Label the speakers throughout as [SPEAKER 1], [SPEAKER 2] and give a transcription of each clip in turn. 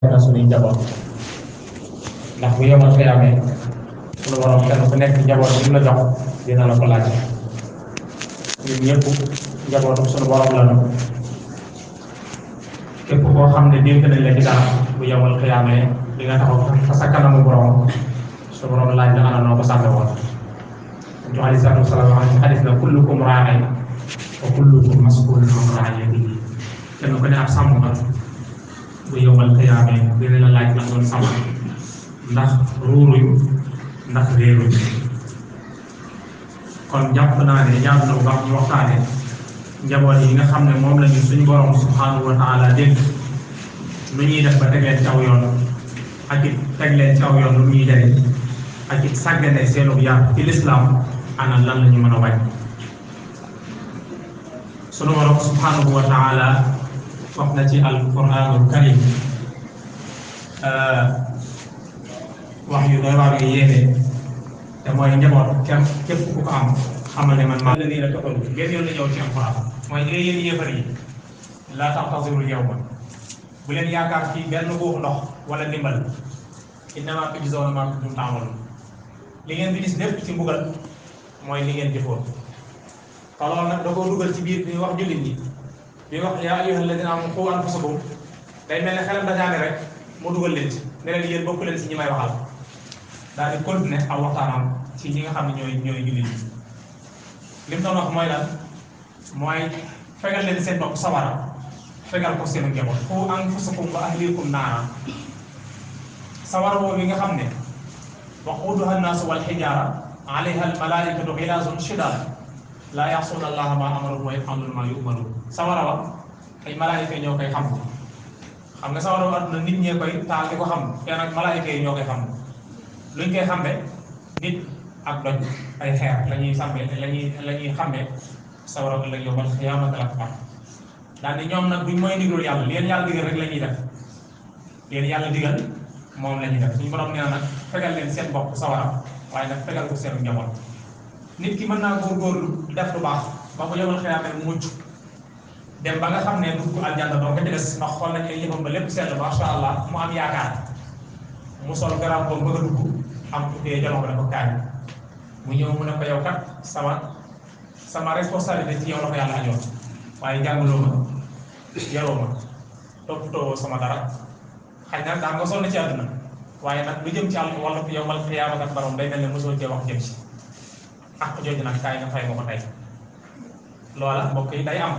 [SPEAKER 1] na suñuy njaboot ndax bu yomal xiyaamee suñu borom kenn ku nekk njaboot bi mu la jox dina la ko laaj ñun ñëpp njabootu suñu borom la nag képp koo xam ne dénk nañ la ci dara bu yomal xiyaamee di nga taxaw fa sa kanamu borom suñu borom laaj la ana noo ko sàmme woon ñu alayhi salaatu wasalaam wax ci xadis na kullukum raa'in wa kullukum mas'uulun an ra'iyyatihi kenn ku ne ab sàmm nga bu yomal xiyaamee dina la laaj la doon sàmm ndax ruuruñ ndax réeruñ kon jàpp naa ne jaadu na bu baax ñu waxtaane njaboot yi nga xam ne moom la ñu suñu borom subhanahu wa taala dénk lu ñuy def ba teg leen ci aw yoon ak it teg leen ci aw yoon lu ñuy jariñ ak it sàggane seenu yar ci lislaam ana lan la ñu mën a wàññi suñu borom subhanahu wa taala wax na ci alquranul karim wax yu doy waar yu yéene te mooy njaboot képp ku ko am xamal ne man maa la nii la toxalu ngeen yoon la ñëw ci alquran mooy yéen yéefar yi laa ta'tazirul yawma bu leen yaakaar ci benn guux ndox wala ndimbal innamaa tujzawna maa kuntum ta'maluun li ngeen di gis lépp ci mbugal mooy li ngeen jëfoon te loolu nag da koo dugal ci biir bi wax jullit ñi bi wax yaa ayyuhal lazina aamanu quu anfusakum day mel ne xelam dajaane rek mu dugal leen ci ne leen yéen bokku leen ci ñi may waxal daal di continuer aw waxtaanam ci ñi nga xam ne ñooy jullit ñi li mu doon wax mooy lan mooy fegal leen seen bopp sawara fegal ko seen njaboot quu anfusakum wa ahliikum naara sawara boobu nga xam ne waquuduha nnaasu wal hijaara alayha al malaa'ikatu ghilaasun shidaad laa ya'suuna allaha maa amarahum wa yaf'aluuna maa yu'maruun sawara wa ay malaayika ñoo koy xam nga sawara wa àdduna nit ñee koy taal di ko xam te nag malaayika yi ñoo koy xam luñ koy xambe nit ak doj ay xeer la ñuy sàmmee la ñuy xamee sawara ëllëg yawmal qiyaamati akbar daal ni ñoom nag duñ mooy ndigalul yàlla leen yàlla digal rek la ñuy def leen yàlla digal moom la ñuy def suñu borom nee na nag fegal leen seen bopp sawara waaye nag fegal ko seen njaboot nit ki mën naa góorgóorlu def lu baax ba ko yawmal qiyaamati mu mucc dem ba nga xam ne dugg aljanna doo ko ci des ndax xool nañ ay yëfam ba lépp sell masha Allah mu am yaakaar mu sol garab boobu bëgg a dugg am tuddee jalo ko ne ko kaay mu ñëw mu ne ko yow kat sama responsabilité ci yow la ko yàlla ajoon waaye jàngaloo ma yaroo ma toppatoo sama dara xëy na daa nga sonn ci àdduna waaye nag lu jëm ci àll wala yawmal qiyaamati ak borom day mel ne mosoo cee wax jëm ci ak jooju nag kaay nga fay ma ko tey loola mbokk yi day am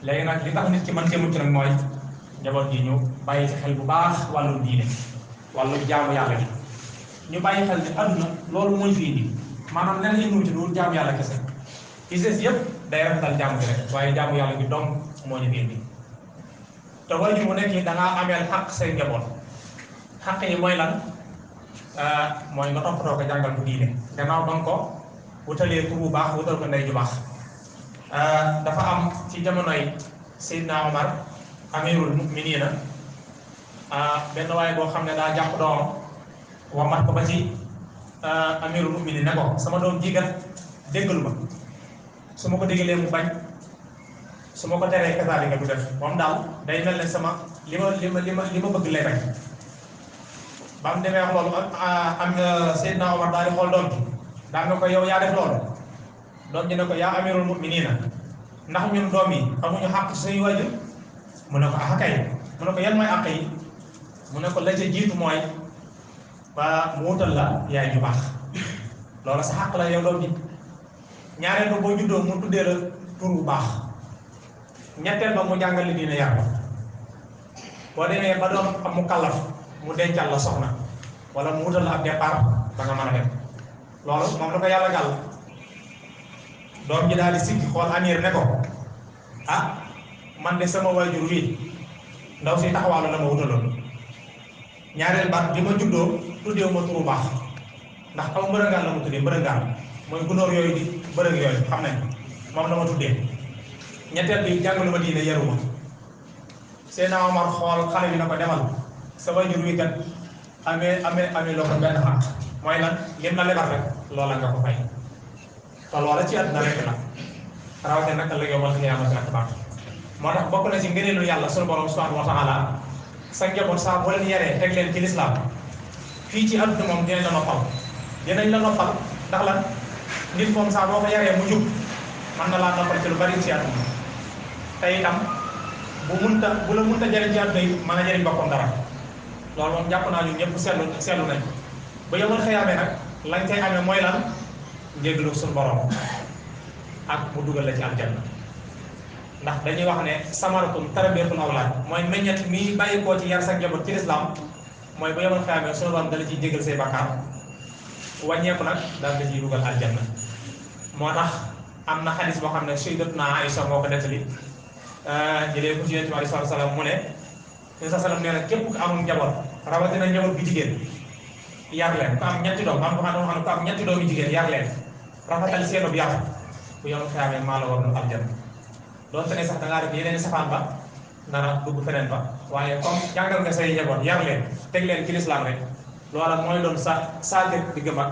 [SPEAKER 1] léegi nag li tax nit ki mën cee mucc nag mooy njaboot gi ñu bàyyi ci xel bu baax wàllu diine wàllu jaamu yàlla gi ñu bàyyi xel ne àdduna loolu mooy fi indi maanaam lenn indi ci loolu jaamu yàlla kese ICS yëpp day rafetal jaamu gi rek waaye jaamu yàlla gi dong moo ñu fi indi te waajur mu nekk da ngaa ameel xaq say njaboot xaq yi mooy lan mooy nga toppatoo ko jàngal ko diine gannaaw ba nga ko wutalee tur bu baax wutal ko ndey ju baax dafa am ci jamonoy Seydina Omar amirul mu'minina benn waaye boo xam ne daa jàpp doomam wamat ko ba ci amirul mu'minin ne ko sama doom jigat déggalu ma su ma ko déggalee mu bañ su ma ko teree kasaalika du def moom daal day mel ne sama li ma bëgg lay bañ ba mu demee wax loolu am Seydina Omar daal di xool doom bi daal ne ko yow yaa def loolu doom ji ne ko yaa amirul mu'minina ndax ñun doom yi amuñu xàq ci suñu waajur mu ne ko ah kay mu ne ko yan mooy àq yi mu ne ko la ca jiitu mooy ba mu wutal la yaay ju baax loolu sa xàq la yow doom ji ñaareel ba boo juddoo mu tuddee la tur bu baax ñetteel ba mu jàngal li diine yar ba boo demee ba doon am mu kallaf mu dencal la soxna wala mu wutal la ab départ ba nga mën a dem loolu moom la ko yàlla gàll doom ji daal di sikki xool aniir ne ko ah man de sama waajur wi ndaw si taxawaalu la ma wutaloon ñaareel baat bi ma juddoo tuddeewu ma turu baax ndax aw mbërëngaan la ma tuddee mbërëngaan mooy gunóor yooyu di bërëg yooyu xam nañ moom la ma tuddee ñetteel bi jàngalu ma diine yaruma Seydina Omar xool xale bi na ko demal sa waajur wi kat amee loo ko benn xaq mooy lan lim la lebal rek loola nga ko fay te loola ci àdduna rek la rawatina nag la yawmal qiyaamati akbar moo tax bokk na ci ngëneelu yàlla sunu borom subhanahu wa taala sa njaboot saa boo leen yaree teg leen ci lislaam fii ci àdduna moom dinañ la noppal ndax lan nit moom saa boo ko yaree mu jub mën na laa noppal ci lu bari ci àdduna te itam bu la munta jariñ ci àdduna yi mën a jariñ boppam dara loolu moom jàpp naa ñu ñëpp seetlu nañ ba yomal xëyaamee nag lañ koy amee mooy lan njéggalu suñu borom ak mu dugal la ci aljanna ndax dañuy wax ne samaratum tarbiyatul awlaad mooy meññet mi bàyyi koo ci yar sa njaboot ci lislaam mooy bu yomal xëyaamee suñu borom dala ciy jéggal say bakkaar wàññeeku nag daal da ciy dugal aljanna moo tax am na xadis boo xam ne sayyidatuna Aïcha moo ko nettali jëlee ko ci Yonent bi alayhi salaatu wa salaam mu ne Yonent salaam nee na képp ku amul njaboot rawatina njaboot bi jigéen yar leen ku am ñetti doom am ko xam ne ku am ñetti doom yu jigéen yar leen rafetal seenub yar bu yomal xëyaamee maa la war na aljanna doonte ne sax da ngaa def yeneen safaan ba nara dugg feneen ba waaye comme jàngal nga say njaboot yar leen teg leen ci lislaam rek loola mooy doon sa diggam ak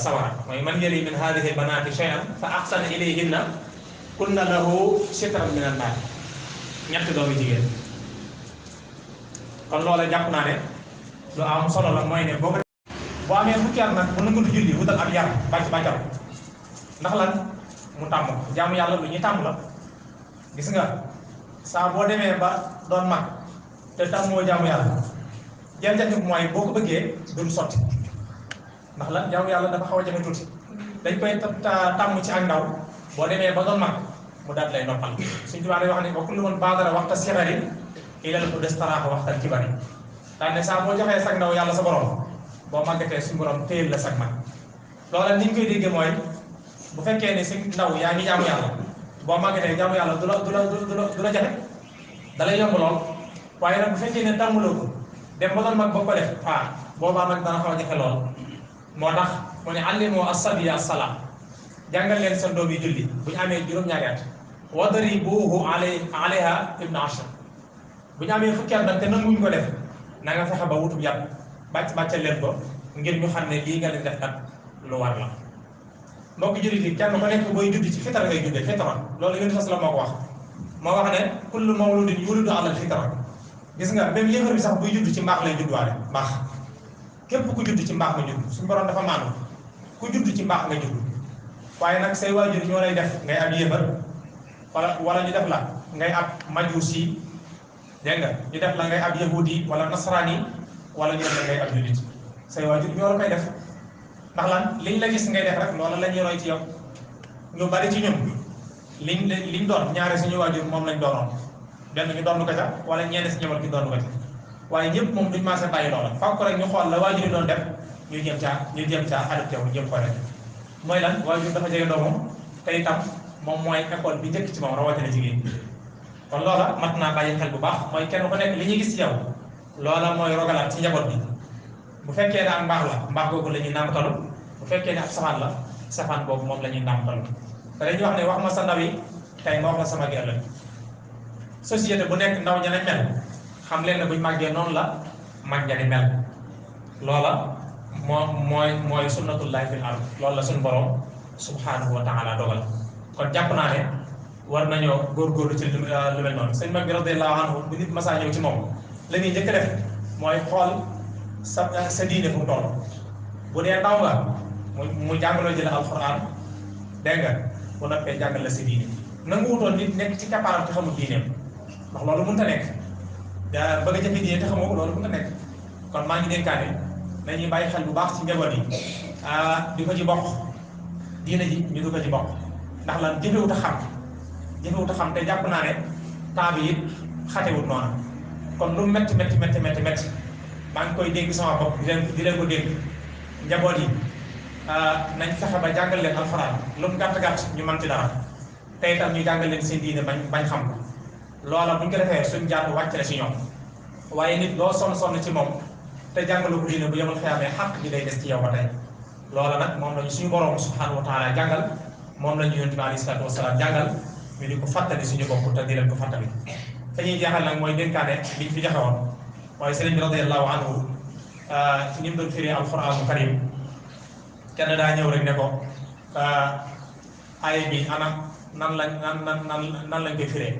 [SPEAKER 1] sawara mooy man yali min hadihi banaati shay'an fa ahsana ilayhinna kunna lahu sitran min an-naar ñetti doomi jigéen kon loola jàpp naa ne lu am solo la mooy ne boo amee fukki at nag bu nangu di julli wutal ab yar bàccal ndax lan mu tàmm jaamu yàlla lu ñuy tàmm la gis nga saa boo demee ba doon mag te tàmmoo jaamu yàlla jafe-jafe mooy boo ko bëggee duñ sotti ndax lan jaamu yàlla dafa xaw a jafe tuuti dañ koy tàmm ci ak ndaw boo demee ba doon mag mu daal lay noppal suñu tubaab day wax ne ba kullu man baadara waxta sixari ilal udestaraaxa waxtal kibari daal ne saa boo joxee sag ndaw yàlla sa borom boo màggatee suñu borom téyel la sag mag loola ni ñu koy déggee mooy bu fekkee ne si ndaw yaa ngi jaamu yàlla boo màggatee jaamu yàlla du la jafe da lay yomb lool waaye nag bu fekkee ne tàmmuloo ko dem ba doon mag ba ko def boobaa nag dana xaw a jafe lool moo tax mu ne allimu as-sabiya as-salaa jàngal leen seen doom yi julli bu ñu amee juróom-ñaari at wadribuhu alayha ibna ashar bu ñu amee fukki at nag te nanguñ ko def na nga fexe ba wutub yàpp bàccal leen ko ngir ñu xam ne lii nga leen def kat lu war la mbokk jullit yi kenn ko nekk booy judd ci fitra ngay juddee fitra loolu Yonent sallallahu moo ko wax moo wax ne kullu mawludin yulidu ala al-fitra gis nga même yëfar bi sax buy judd ci mbaax lay juddwaale mbaax képp ku judd ci mbaax nga judd suñu borom dafa maanu ku judd ci mbaax nga judd waaye nag say waajur ñoo lay def ngay ab yëfar wala ñu def la ngay ab majusi dégg nga ñu def la ngay ab yahudi wala nasrani wala ñu def la ngay ab julit say waajur ñoo la koy def ndax lan liñ la gis ngay def rek loolu la ñuy roy ci yow ñu bari ci ñun liñ doon ñaare suñu waajur moom lañ doonoon benn ñu doon ko ca wala ñenn si ñëwal ñu doon ko ca waaye ñëpp moom duñ maase bàyyi loola fàkk rek ñu xool la waajur yi doon def ñu jëm caa adopté wu jëm ko rek mooy lan waajur dafa jege doomam te itam moom mooy école bi njëkk ci moom rawatina jigéen kon loola mat naa bàyyi xel bu baax mooy kenn ku nekk li ñuy gis ci yow loola mooy rogalaat ci njaboot bi bu fekkee ne ak mbaax la mbaax googu la ñuy nàmpatalu bu fekkee ne ab safaan la safaan boobu moom la ñuy nàmpatalu te dañuy wax ne wax ma sa ndaw yi tey ma wax la sama gi ëllëg société bu nekk ndaw ña ne mel xam leen ne buñ màggee noonu la mag ña ni mel loola mooy sunnatullahi fil ard loolu la suñu borom subhanahu wa taala dogal kon jàpp naa ne war nañoo góorgóorlu ci lu mel noonu sëñ mag bi radiyallahu anhu bu nit masaa ñëw ci moom la ñuy njëkk def mooy xool sa diine fu mu toll bu dee ndaw nga mu jàngaloo jële alquran dégg nga bu noppee jàngal la sa diine nangu wutoon nit nekk ci kappaaram te xamul diineem ndax loolu mënut a nekk bëgg a jëfe diine te xamoo ko loolu mënut a nekk kon maa ngi dénkaane nañuy bàyyi xel bu baax ci njaboot yi di ko ci bokk diine ji ñu du ko ci bokk ndax lan jëfewut a xam te jàpp naa ne temps bi it xatewut noonu kon lu métti maa ngi koy dégg sama bopp di leen ko dégg njaboot yi nañ fexe ba jàngal leen alxuraan lu mu gàtt ñu mën ci dara te itam ñu jàngal leen seen diine bañ xam ko loola buñ ko defee suñ jàng wàcc na ci ñoom waaye nit loo sonn ci moom te jàngalu ko diine bu yemal xëyaamee xàq ji day des ci yow ba tey loola nag moom lañu suñu borom subhanahu wa taala jàngal moom la ñu yonent bi alayhi salaatu wasalaam jàngal ñu di ko fàttali suñu bopp te di leen ko fàttali fa ñuy jeexal nag mooy dénkaane liñ fi joxe woon waaye sëriñ bi radiyallahu anhu ci ni mu doon firi alquraanu karim kenn daa ñëw rek ne ko aaya bi ana nan lañ koy firee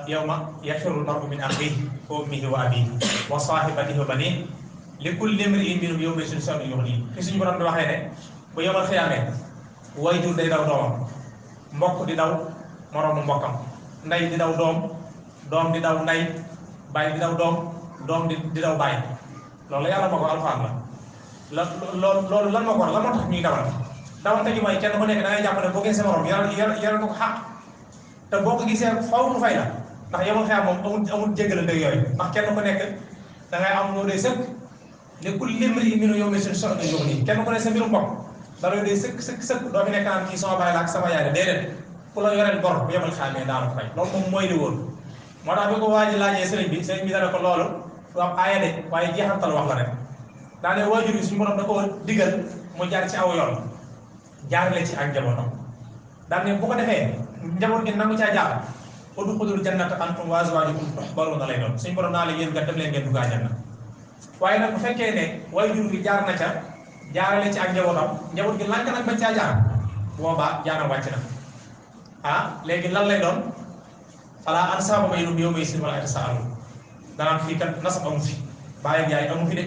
[SPEAKER 1] yawma yafirru l-mar'u min axiihi ummihi wa abihi wa sahibatihi wa banihi li kulli imri'in minhum yawma idhin sha'nun yughnihi fi suñu borom di waxee ne bu yomal xiyaamee waajur day daw doomam mbokk di daw moroomu mbokkam ndey di daw doom doom di daw ndey baay di daw doom di daw baay loolu yàlla moo ko alxuraan la loolu lan moo ko war lan moo tax ñuy dawante gi mooy kenn ku nekk da ngay jàpp ne boo gisee morom yaral ko xaq te boo ko gisee faw mu fay la ndax yomal xiyaam moom amul jéggalante yooyu ndax kenn ku nekk da ngay am loo dee sëkk ne ku limri minu yow mi suñu soxna yow nii kenn ku ne sa mbirum bopp da lay dee sëkk doo fi nekk naan kii sama baay la ak sama yaay la déedéet ku la yoreel bor bu yomal xiyaamee daanu ko fay loolu moom mooy li woon moo tax bi ko waa ji laajee sëriñ bi dana ko loolu du am aaya de waaye jeexantal wax la rek daa ne waajur yi suñu borom da ko digal mu jaar ci aw yoon jaarale ci ak njabootam daan ne bu ko defee njaboot gi nangu caa jaar udxulul jannata antum wa azwaajukum tuhbaruuna lay doon suñu borom naa la yéen kat dem leen ngeen dugg àjjana waaye nag bu fekkee ne waajur gi jaar na ca jaarale ci ak njabootam njaboot gi lànk nag bañ caa jaar boobaa jaanam wàcc na léegi lan lay doon falaa ansaaba baynahum yawma idhin wa laa yatasaaluun danaan fii kat nasab amu fi bàyyi yaay amu fi de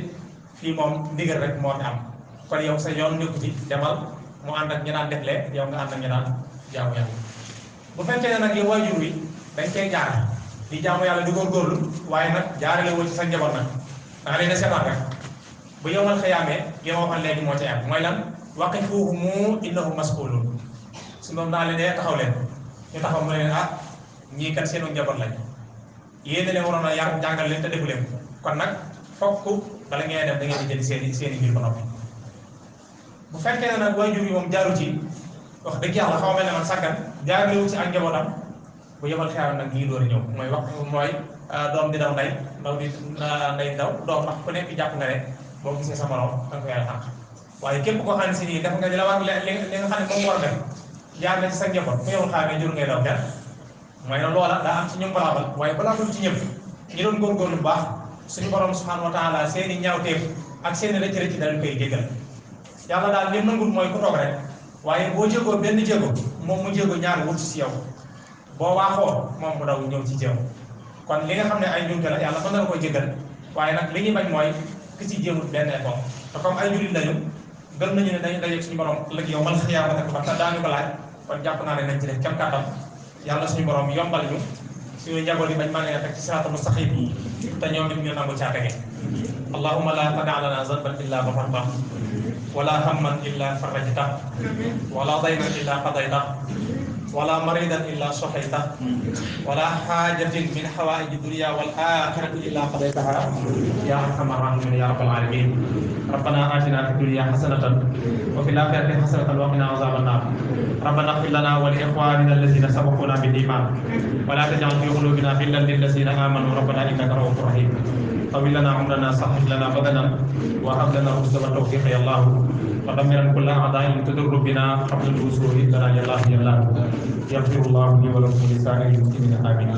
[SPEAKER 1] fii moom ndigal rek moo fi am kon yow sa yoon nekku ci demal mu ànd ak ñu daan deflee yow nga ànd ak ñu daan jaamu yàlla bu fekkee ne nag yow waajur wi dañ koy jaar di jaamu yàlla di góorgóorlu waaye nag jaarale woo ci sa njaboot nag da nga leen a seetaan rek bu yowmal xiyaamee yow waxoon léegi moo ci am mooy lan waqifuuhum innahum mas'uuluun su moom naa leen dee taxaw leen ñu taxaw mu ne leen ñii kat seenu njaboot lañ yéen leen waroon a yar jàngal leen te defu leen kon nag fokk bala ngeen def da ngeen di jëli seeni mbir ba noppi bu fekkee ne nag waajur yi moom jaaru ci wax dëgg yàlla xaw mel ne man sàggan jaarlewu ci ak njabootam bu yemal xeeram nag lii door a ñëw mooy doom di daw ndey ndaw di ndey daw doom ndax ku nekk jàpp nga ne boo gisee sa morom da nga ko yàlla tànk waaye képp koo xam ne si nii def nga di la war li nga xam ne moom war a def jaar na ci sa njaboot bu yemal xaamee jur ngay daw kenn mooy ne loola daa am ci ñoom balaabal waaye balaabal ci ñëpp ñi doon góorgóorlu bu baax suñu borom subhanahu wa taala seeni ñaawteef ak seeni rëcc rëcc dañ koy jéggal yàlla daal li nangul mooy ku toog rek waaye boo jéegoo benn jéego moom mu jéego ñaar wut si yow boo waaxoo moom mu daw ñëw ci jéem kon li nga xam ne ay njumte la yàlla mën na la koy jéggal waaye nag li ñuy bañ mooy ki ci jéemut benn effort te comme ay jullit lañu gëm nañu ne dañu dajeeg suñu borom ëllëg yow mal xiyaamata ko ba daañu ko laaj kon jàpp naa ne nañ ci def kem kàttan yàlla suñu borom yombal ñu suñu njaboot yi bañ mën leen a teg ci siraatal mustaqiim te ñoom it ñu nangu caa tege allahumma la tada' lana zanban illa ghafartahu wala hamman illa farajtahu wala daynan illa qadaytahu wala maridan illa shafaytahu wala hajatin min hawaiji dunya wal akhirati illa qadaytaha ya arhamar rahimin ya rabbal alamin ربنا آتنا في الدنيا حسنة وفي الآخرة حسنة وقنا عذاب النار ربنا اغفر لنا ولإخواننا الذين سبقونا بالإيمان ولا تجعل في قلوبنا غلا للذين آمنوا ربنا إنك رؤوف رحيم طول لنا عمرنا صحح لنا بدنا وهب لنا الرشد والتوفيق يا الله ودمرا كل أعداء تضر بنا قبل الوصول لنا يا الله يا الله يغفر الله لي ولكم ولسائر المسلمين آمين